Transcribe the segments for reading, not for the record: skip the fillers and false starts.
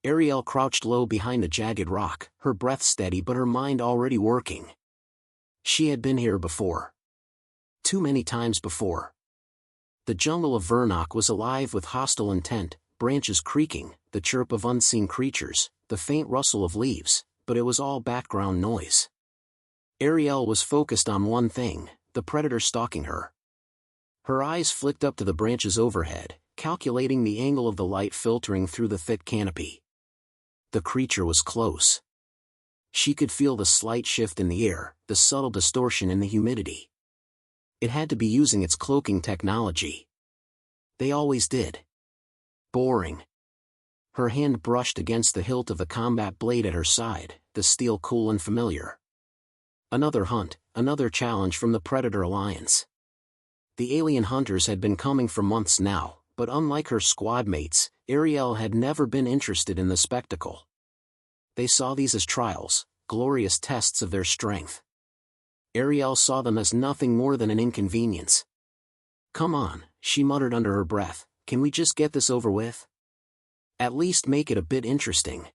Arielle crouched low behind a jagged rock, her breath steady but her mind already working. She had been here before. Too many times before. The jungle of Vernok was alive with hostile intent, branches creaking, the chirp of unseen creatures, the faint rustle of leaves, but it was all background noise. Arielle was focused on one thing, the predator stalking her. Her eyes flicked up to the branches overhead, calculating the angle of the light filtering through the thick canopy. The creature was close. She could feel the slight shift in the air, the subtle distortion in the humidity. It had to be using its cloaking technology. They always did. Boring. Her hand brushed against the hilt of the combat blade at her side, the steel cool and familiar. Another hunt, another challenge from the Predator Alliance. The alien hunters had been coming for months now, but unlike her squad mates, Arielle had never been interested in the spectacle. They saw these as trials, glorious tests of their strength. Arielle saw them as nothing more than an inconvenience. "Come on," she muttered under her breath, "can we just get this over with? At least make it a bit interesting."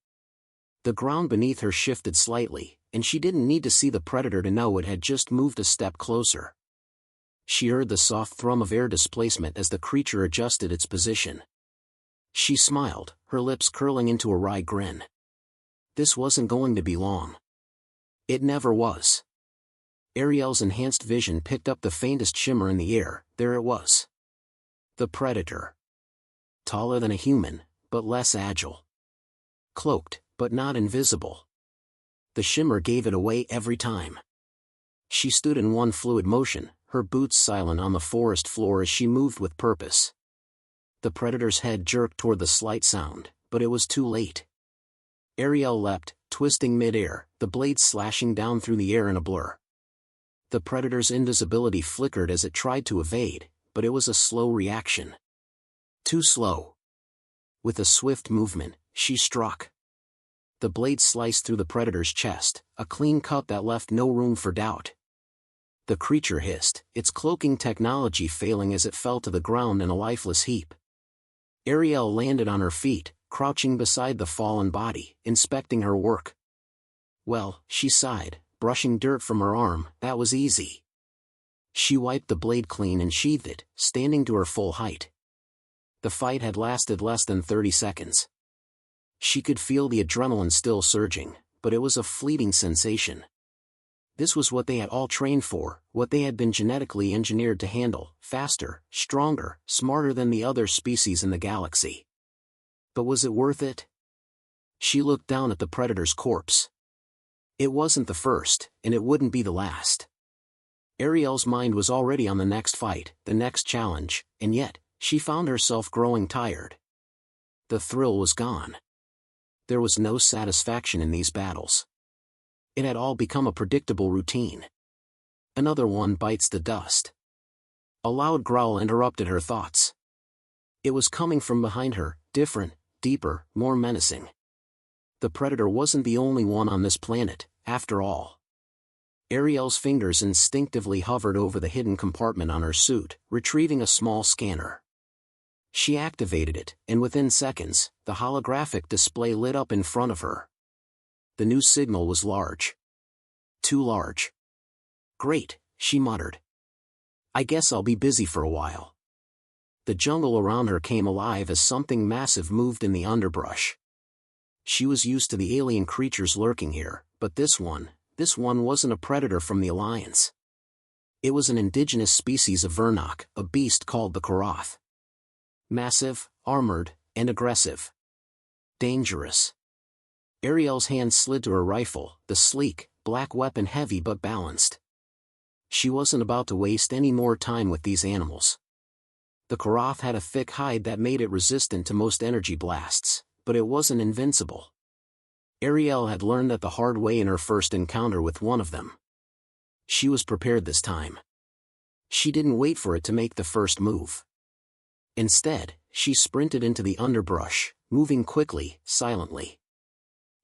The ground beneath her shifted slightly, and she didn't need to see the predator to know it had just moved a step closer. She heard the soft thrum of air displacement as the creature adjusted its position. She smiled, her lips curling into a wry grin. This wasn't going to be long. It never was. Arielle's enhanced vision picked up the faintest shimmer in the air. There it was. The predator. Taller than a human, but less agile. Cloaked, but not invisible. The shimmer gave it away every time. She stood in one fluid motion, her boots silent on the forest floor as she moved with purpose. The predator's head jerked toward the slight sound, but it was too late. Arielle leapt, twisting mid-air, the blade slashing down through the air in a blur. The predator's invisibility flickered as it tried to evade, but it was a slow reaction. Too slow. With a swift movement, she struck. The blade sliced through the predator's chest, a clean cut that left no room for doubt. The creature hissed, its cloaking technology failing as it fell to the ground in a lifeless heap. Arielle landed on her feet, crouching beside the fallen body, inspecting her work. Well, she sighed, brushing dirt from her arm, that was easy. She wiped the blade clean and sheathed it, standing to her full height. The fight had lasted less than 30 seconds. She could feel the adrenaline still surging, but it was a fleeting sensation. This was what they had all trained for, what they had been genetically engineered to handle, faster, stronger, smarter than the other species in the galaxy. But was it worth it? She looked down at the predator's corpse. It wasn't the first, and it wouldn't be the last. Arielle's mind was already on the next fight, the next challenge, and yet, she found herself growing tired. The thrill was gone. There was no satisfaction in these battles. It had all become a predictable routine. Another one bites the dust. A loud growl interrupted her thoughts. It was coming from behind her, different, deeper, more menacing. The predator wasn't the only one on this planet, after all. Arielle's fingers instinctively hovered over the hidden compartment on her suit, retrieving a small scanner. She activated it, and within seconds, the holographic display lit up in front of her. The new signal was large. Too large. Great, she muttered. I guess I'll be busy for a while. The jungle around her came alive as something massive moved in the underbrush. She was used to the alien creatures lurking here, but this one wasn't a predator from the Alliance. It was an indigenous species of Vernok, a beast called the Karath. Massive, armored, and aggressive. Dangerous. Arielle's hand slid to her rifle, the sleek, black weapon heavy but balanced. She wasn't about to waste any more time with these animals. The Karath had a thick hide that made it resistant to most energy blasts, but it wasn't invincible. Arielle had learned that the hard way in her first encounter with one of them. She was prepared this time. She didn't wait for it to make the first move. Instead, she sprinted into the underbrush, moving quickly, silently.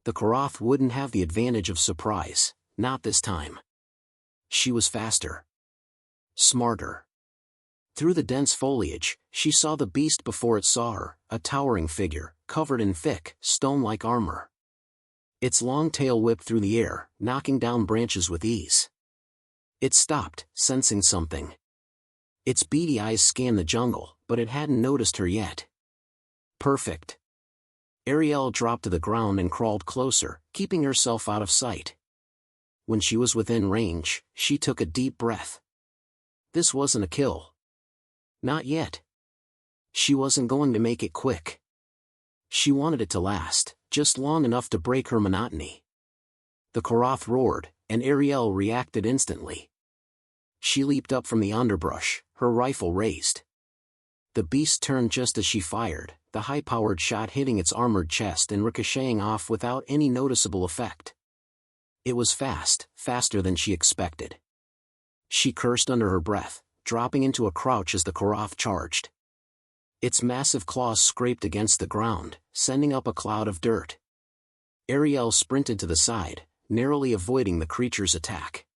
The Karath wouldn't have the advantage of surprise, not this time. She was faster. Smarter. Through the dense foliage, she saw the beast before it saw her, a towering figure, covered in thick, stone-like armor. Its long tail whipped through the air, knocking down branches with ease. It stopped, sensing something. Its beady eyes scanned the jungle, but it hadn't noticed her yet. Perfect. Arielle dropped to the ground and crawled closer, keeping herself out of sight. When she was within range, she took a deep breath. This wasn't a kill. Not yet. She wasn't going to make it quick. She wanted it to last, just long enough to break her monotony. The Koroth roared, and Arielle reacted instantly. She leaped up from the underbrush, her rifle raised. The beast turned just as she fired, the high-powered shot hitting its armored chest and ricocheting off without any noticeable effect. It was fast, faster than she expected. She cursed under her breath, dropping into a crouch as the Koroth charged. Its massive claws scraped against the ground, sending up a cloud of dirt. Arielle sprinted to the side, narrowly avoiding the creature's attack.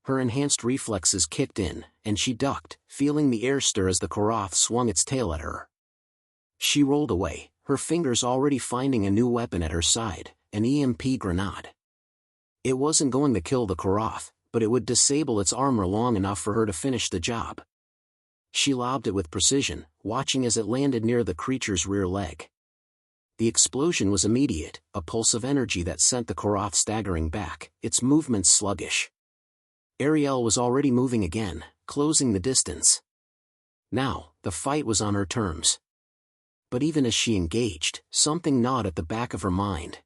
Her enhanced reflexes kicked in, and she ducked, feeling the air stir as the Koroth swung its tail at her. She rolled away, her fingers already finding a new weapon at her side, an EMP grenade. It wasn't going to kill the Koroth, but it would disable its armor long enough for her to finish the job. She lobbed it with precision, watching as it landed near the creature's rear leg. The explosion was immediate, a pulse of energy that sent the Koroth staggering back, its movements sluggish. Arielle was already moving again, closing the distance. Now, the fight was on her terms. But even as she engaged, something gnawed at the back of her mind.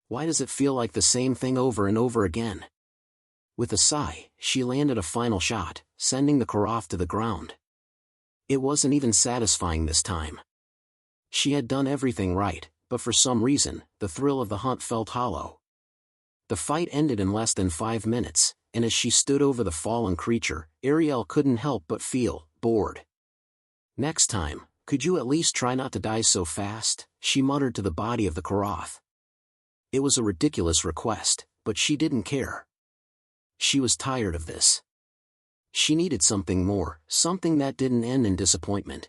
Why does it feel like the same thing over and over again? With a sigh, she landed a final shot, sending the Koroth to the ground. It wasn't even satisfying this time. She had done everything right, but for some reason, the thrill of the hunt felt hollow. The fight ended in less than 5 minutes, and as she stood over the fallen creature, Arielle couldn't help but feel bored. Next time, could you at least try not to die so fast? She muttered to the body of the Koroth. It was a ridiculous request, but she didn't care. She was tired of this. She needed something more, something that didn't end in disappointment.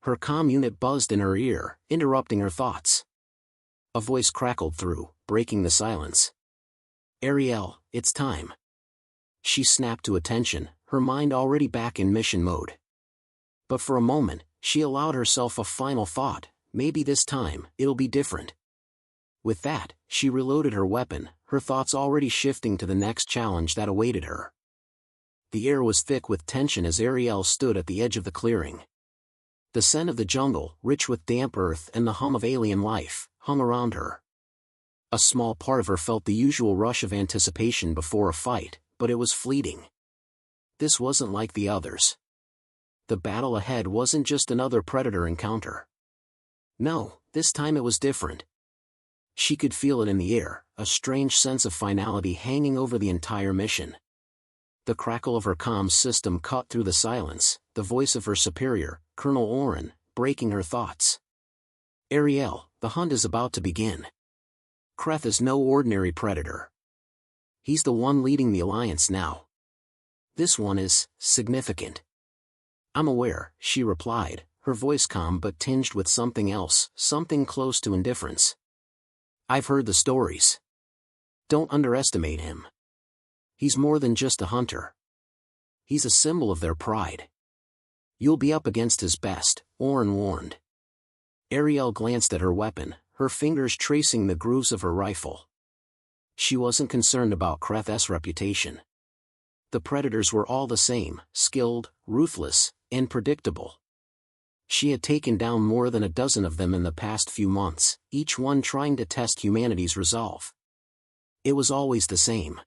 Her comm unit buzzed in her ear, interrupting her thoughts. A voice crackled through, breaking the silence. Arielle, it's time. She snapped to attention, her mind already back in mission mode. But for a moment, she allowed herself a final thought, maybe this time, it'll be different. With that, she reloaded her weapon, her thoughts already shifting to the next challenge that awaited her. The air was thick with tension as Arielle stood at the edge of the clearing. The scent of the jungle, rich with damp earth and the hum of alien life, hung around her. A small part of her felt the usual rush of anticipation before a fight, but it was fleeting. This wasn't like the others. The battle ahead wasn't just another predator encounter. No, this time it was different. She could feel it in the air, a strange sense of finality hanging over the entire mission. The crackle of her comms system cut through the silence, the voice of her superior, Colonel Oren, breaking her thoughts. Arielle, the hunt is about to begin. Kreth is no ordinary predator. He's the one leading the Alliance now. This one is significant. I'm aware, she replied, her voice calm but tinged with something else, something close to indifference. I've heard the stories. Don't underestimate him. He's more than just a hunter. He's a symbol of their pride. You'll be up against his best, Oren warned. Arielle glanced at her weapon, her fingers tracing the grooves of her rifle. She wasn't concerned about Kreth's reputation. The predators were all the same, skilled, ruthless, and predictable. She had taken down more than a dozen of them in the past few months, each one trying to test humanity's resolve. It was always the same.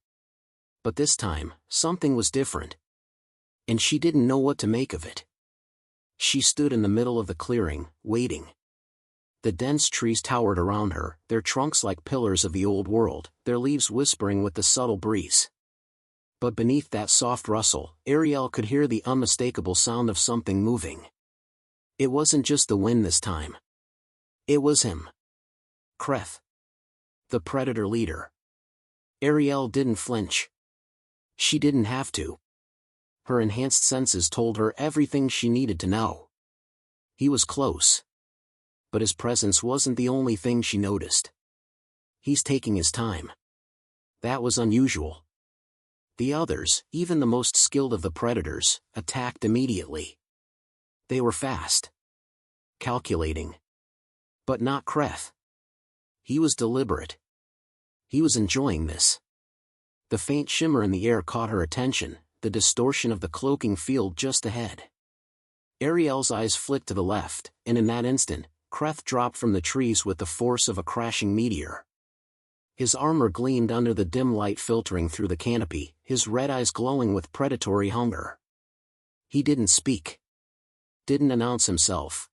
But this time, something was different. And she didn't know what to make of it. She stood in the middle of the clearing, waiting. The dense trees towered around her, their trunks like pillars of the old world, their leaves whispering with the subtle breeze. But beneath that soft rustle, Arielle could hear the unmistakable sound of something moving. It wasn't just the wind this time. It was him. Kreth. The predator leader. Arielle didn't flinch. She didn't have to. Her enhanced senses told her everything she needed to know. He was close. But his presence wasn't the only thing she noticed. He's taking his time. That was unusual. The others, even the most skilled of the predators, attacked immediately. They were fast. Calculating. But not Kreth. He was deliberate. He was enjoying this. The faint shimmer in the air caught her attention, the distortion of the cloaking field just ahead. Arielle's eyes flicked to the left, and in that instant, Kreth dropped from the trees with the force of a crashing meteor. His armor gleamed under the dim light filtering through the canopy, his red eyes glowing with predatory hunger. He didn't speak. Didn't announce himself.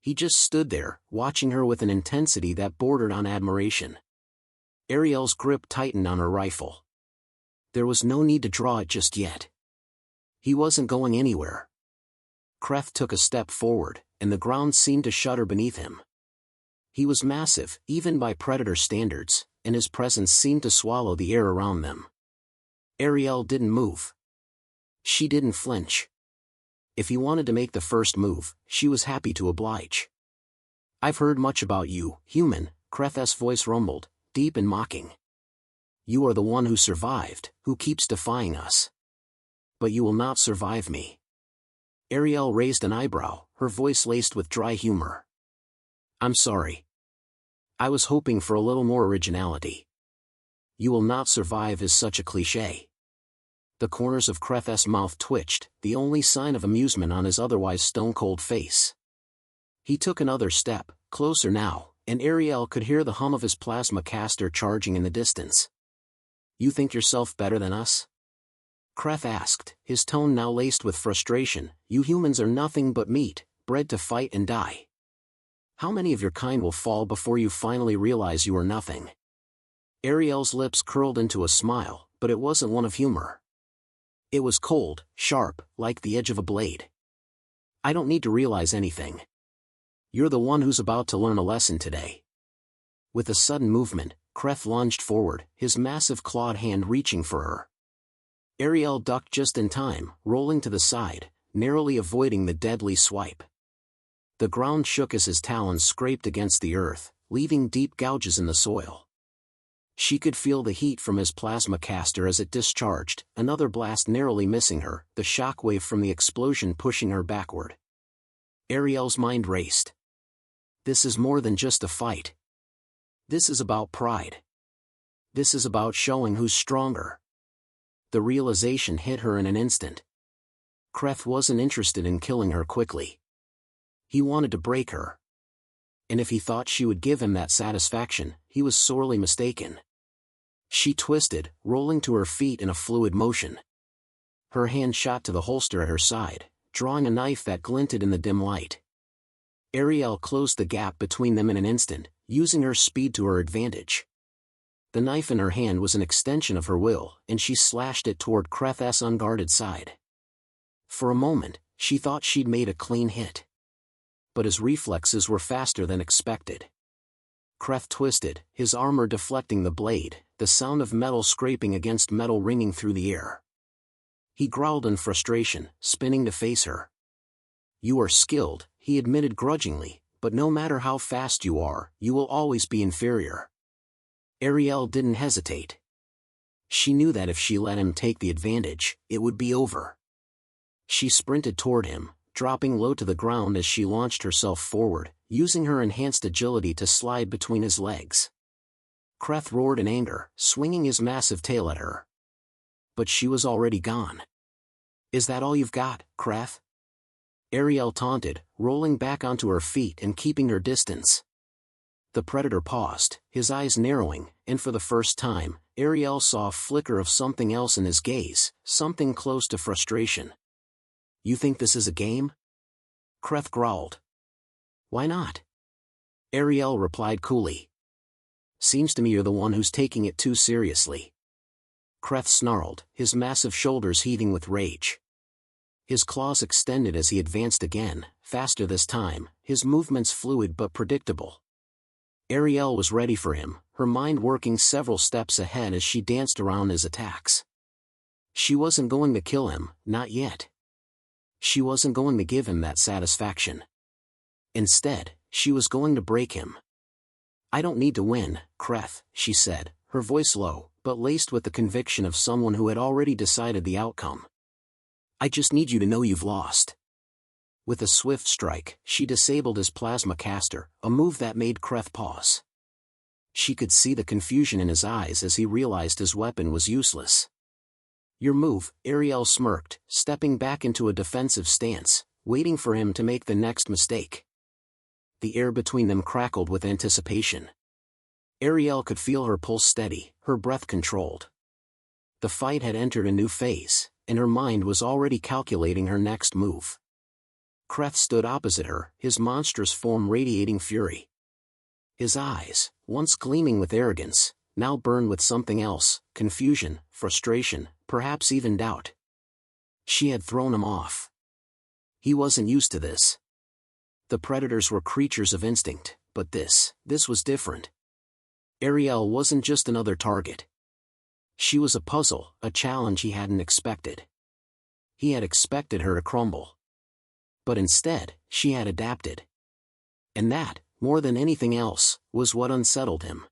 He just stood there, watching her with an intensity that bordered on admiration. Arielle's grip tightened on her rifle. There was no need to draw it just yet. He wasn't going anywhere. Kreth took a step forward, and the ground seemed to shudder beneath him. He was massive, even by predator standards, and his presence seemed to swallow the air around them. Arielle didn't move. She didn't flinch. If he wanted to make the first move, she was happy to oblige. "I've heard much about you, human," Kreth's voice rumbled, deep and mocking. "You are the one who survived, who keeps defying us. But you will not survive me." Arielle raised an eyebrow, her voice laced with dry humor. "I'm sorry. I was hoping for a little more originality. You will not survive is such a cliché." The corners of Kreth's mouth twitched, the only sign of amusement on his otherwise stone-cold face. He took another step, closer now, and Arielle could hear the hum of his plasma caster charging in the distance. "You think yourself better than us?" Kreth asked, his tone now laced with frustration. "You humans are nothing but meat, bred to fight and die. How many of your kind will fall before you finally realize you are nothing?" Arielle's lips curled into a smile, but it wasn't one of humor. It was cold, sharp, like the edge of a blade. "I don't need to realize anything. You're the one who's about to learn a lesson today." With a sudden movement, Kreth lunged forward, his massive clawed hand reaching for her. Arielle ducked just in time, rolling to the side, narrowly avoiding the deadly swipe. The ground shook as his talons scraped against the earth, leaving deep gouges in the soil. She could feel the heat from his plasma caster as it discharged, another blast narrowly missing her, the shockwave from the explosion pushing her backward. Arielle's mind raced. This is more than just a fight. This is about pride. This is about showing who's stronger. The realization hit her in an instant. Kreth wasn't interested in killing her quickly. He wanted to break her. And if he thought she would give him that satisfaction, he was sorely mistaken. She twisted, rolling to her feet in a fluid motion. Her hand shot to the holster at her side, drawing a knife that glinted in the dim light. Arielle closed the gap between them in an instant, using her speed to her advantage. The knife in her hand was an extension of her will, and she slashed it toward Kreth's unguarded side. For a moment, she thought she'd made a clean hit. But his reflexes were faster than expected. Kreth twisted, his armor deflecting the blade, the sound of metal scraping against metal ringing through the air. He growled in frustration, spinning to face her. "You are skilled," he admitted grudgingly, "but no matter how fast you are, you will always be inferior." Arielle didn't hesitate. She knew that if she let him take the advantage, it would be over. She sprinted toward him, dropping low to the ground as she launched herself forward, using her enhanced agility to slide between his legs. Kreth roared in anger, swinging his massive tail at her. But she was already gone. "Is that all you've got, Kreth?" Arielle taunted, rolling back onto her feet and keeping her distance. The predator paused, his eyes narrowing, and for the first time, Arielle saw a flicker of something else in his gaze, something close to frustration. "You think this is a game?" Kreth growled. "Why not?" Arielle replied coolly. "Seems to me you're the one who's taking it too seriously." Kreth snarled, his massive shoulders heaving with rage. His claws extended as he advanced again, faster this time, his movements fluid but predictable. Arielle was ready for him, her mind working several steps ahead as she danced around his attacks. She wasn't going to kill him, not yet. She wasn't going to give him that satisfaction. Instead, she was going to break him. "I don't need to win, Kreth," she said, her voice low, but laced with the conviction of someone who had already decided the outcome. "I just need you to know you've lost." With a swift strike, she disabled his plasma caster, a move that made Kreth pause. She could see the confusion in his eyes as he realized his weapon was useless. "Your move," Arielle smirked, stepping back into a defensive stance, waiting for him to make the next mistake. The air between them crackled with anticipation. Arielle could feel her pulse steady, her breath controlled. The fight had entered a new phase, and her mind was already calculating her next move. Kreth stood opposite her, his monstrous form radiating fury. His eyes, once gleaming with arrogance, now burned with something else, confusion, frustration, perhaps even doubt. She had thrown him off. He wasn't used to this. The predators were creatures of instinct, but this was different. Arielle wasn't just another target. She was a puzzle, a challenge he hadn't expected. He had expected her to crumble. But instead, she had adapted. And that, more than anything else, was what unsettled him.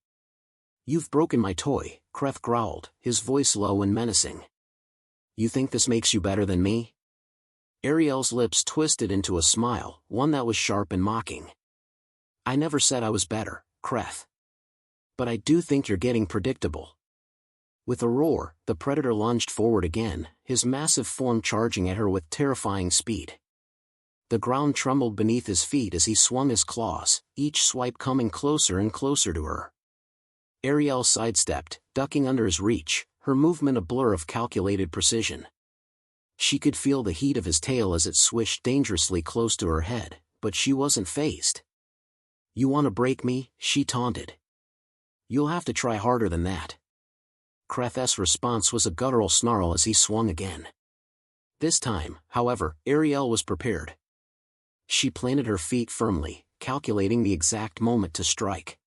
"You've broken my toy," Kreth growled, his voice low and menacing. "You think this makes you better than me?" Arielle's lips twisted into a smile, one that was sharp and mocking. "I never said I was better, Kreth. But I do think you're getting predictable." With a roar, the predator lunged forward again, his massive form charging at her with terrifying speed. The ground trembled beneath his feet as he swung his claws, each swipe coming closer and closer to her. Arielle sidestepped, ducking under his reach, her movement a blur of calculated precision. She could feel the heat of his tail as it swished dangerously close to her head, but she wasn't fazed. "You want to break me?" she taunted. "You'll have to try harder than that." Kreth's response was a guttural snarl as he swung again. This time, however, Arielle was prepared. She planted her feet firmly, calculating the exact moment to strike.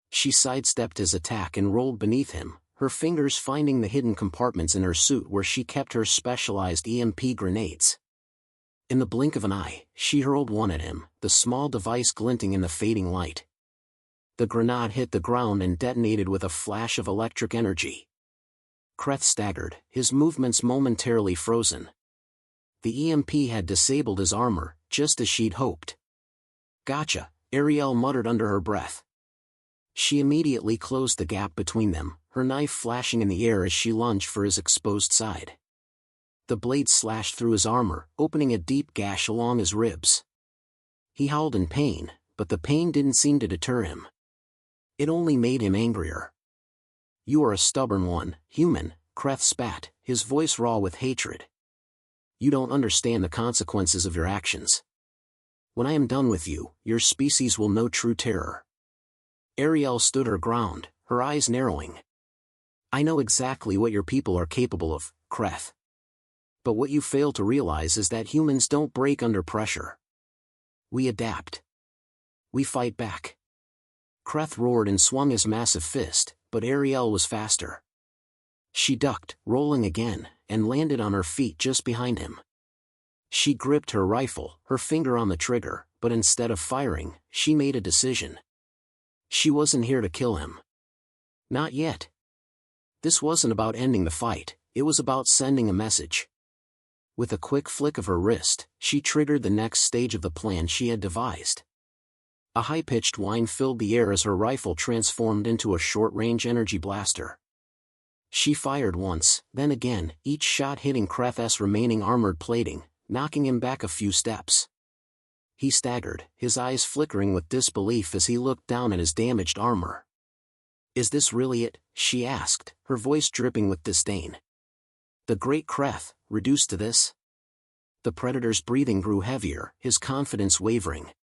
She sidestepped his attack and rolled beneath him, her fingers finding the hidden compartments in her suit where she kept her specialized EMP grenades. In the blink of an eye, she hurled one at him, the small device glinting in the fading light. The grenade hit the ground and detonated with a flash of electric energy. Kreth staggered, his movements momentarily frozen. The EMP had disabled his armor, just as she'd hoped. "Gotcha," Arielle muttered under her breath. She immediately closed the gap between them, her knife flashing in the air as she lunged for his exposed side. The blade slashed through his armor, opening a deep gash along his ribs. He howled in pain, but the pain didn't seem to deter him. It only made him angrier. "You are a stubborn one, human," Kreth spat, his voice raw with hatred. "You don't understand the consequences of your actions. When I am done with you, your species will know true terror." Arielle stood her ground, her eyes narrowing. "I know exactly what your people are capable of, Kreth. But what you fail to realize is that humans don't break under pressure. We adapt. We fight back." Kreth roared and swung his massive fist, but Arielle was faster. She ducked, rolling again, and landed on her feet just behind him. She gripped her rifle, her finger on the trigger, but instead of firing, she made a decision. She wasn't here to kill him. Not yet. This wasn't about ending the fight, it was about sending a message. With a quick flick of her wrist, she triggered the next stage of the plan she had devised. A high-pitched whine filled the air as her rifle transformed into a short-range energy blaster. She fired once, then again, each shot hitting Kreth's remaining armored plating, knocking him back a few steps. He staggered, his eyes flickering with disbelief as he looked down at his damaged armor. "Is this really it?" she asked, her voice dripping with disdain. "The great Kreth, reduced to this?" The predator's breathing grew heavier, his confidence wavering.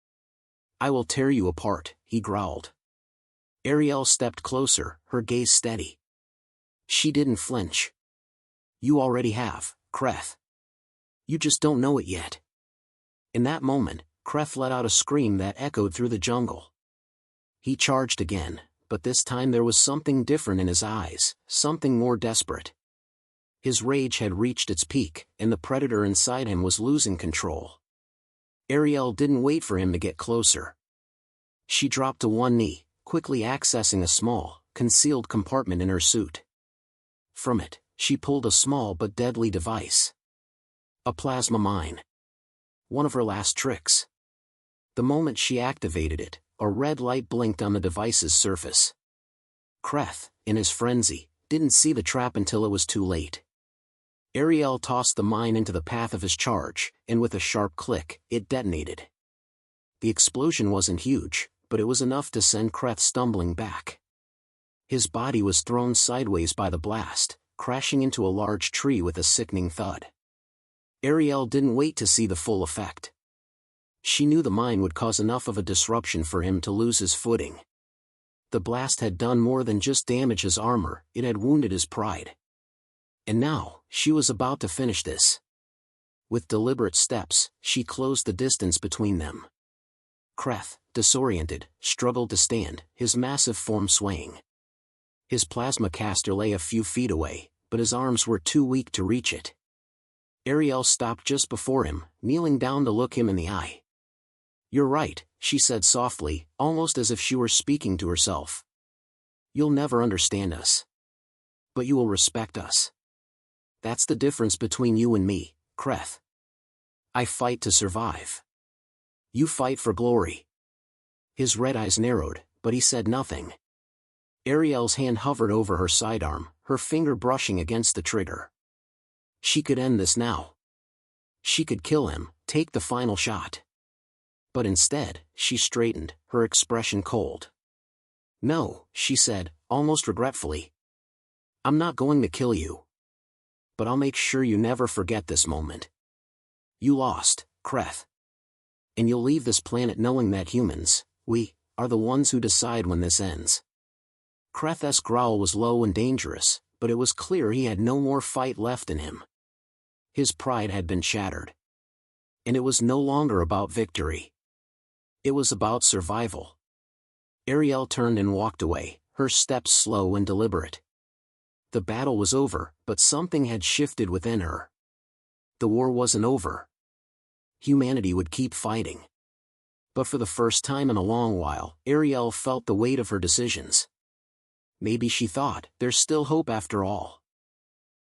"I will tear you apart," he growled. Arielle stepped closer, her gaze steady. She didn't flinch. "You already have, Kreth. You just don't know it yet." In that moment, Kreth let out a scream that echoed through the jungle. He charged again, but this time there was something different in his eyes, something more desperate. His rage had reached its peak, and the predator inside him was losing control. Arielle didn't wait for him to get closer. She dropped to one knee, quickly accessing a small, concealed compartment in her suit. From it, she pulled a small but deadly device. A plasma mine. One of her last tricks. The moment she activated it, a red light blinked on the device's surface. Kreth, in his frenzy, didn't see the trap until it was too late. Arielle tossed the mine into the path of his charge, and with a sharp click, it detonated. The explosion wasn't huge, but it was enough to send Kreth stumbling back. His body was thrown sideways by the blast, crashing into a large tree with a sickening thud. Arielle didn't wait to see the full effect. She knew the mine would cause enough of a disruption for him to lose his footing. The blast had done more than just damage his armor, it had wounded his pride. And now, she was about to finish this. With deliberate steps, she closed the distance between them. Kreth, disoriented, struggled to stand, his massive form swaying. His plasma caster lay a few feet away, but his arms were too weak to reach it. Arielle stopped just before him, kneeling down to look him in the eye. "You're right," she said softly, almost as if she were speaking to herself. "You'll never understand us. But you will respect us. That's the difference between you and me, Kreth. I fight to survive. You fight for glory." His red eyes narrowed, but he said nothing. Arielle's hand hovered over her sidearm, her finger brushing against the trigger. She could end this now. She could kill him, take the final shot. But instead, she straightened, her expression cold. "No," she said, almost regretfully. "I'm not going to kill you. But I'll make sure you never forget this moment. You lost, Kreth. And you'll leave this planet knowing that humans, we, are the ones who decide when this ends." Kreth's growl was low and dangerous, but it was clear he had no more fight left in him. His pride had been shattered. And it was no longer about victory. It was about survival. Arielle turned and walked away, her steps slow and deliberate. The battle was over, but something had shifted within her. The war wasn't over. Humanity would keep fighting. But for the first time in a long while, Arielle felt the weight of her decisions. Maybe she thought, there's still hope after all.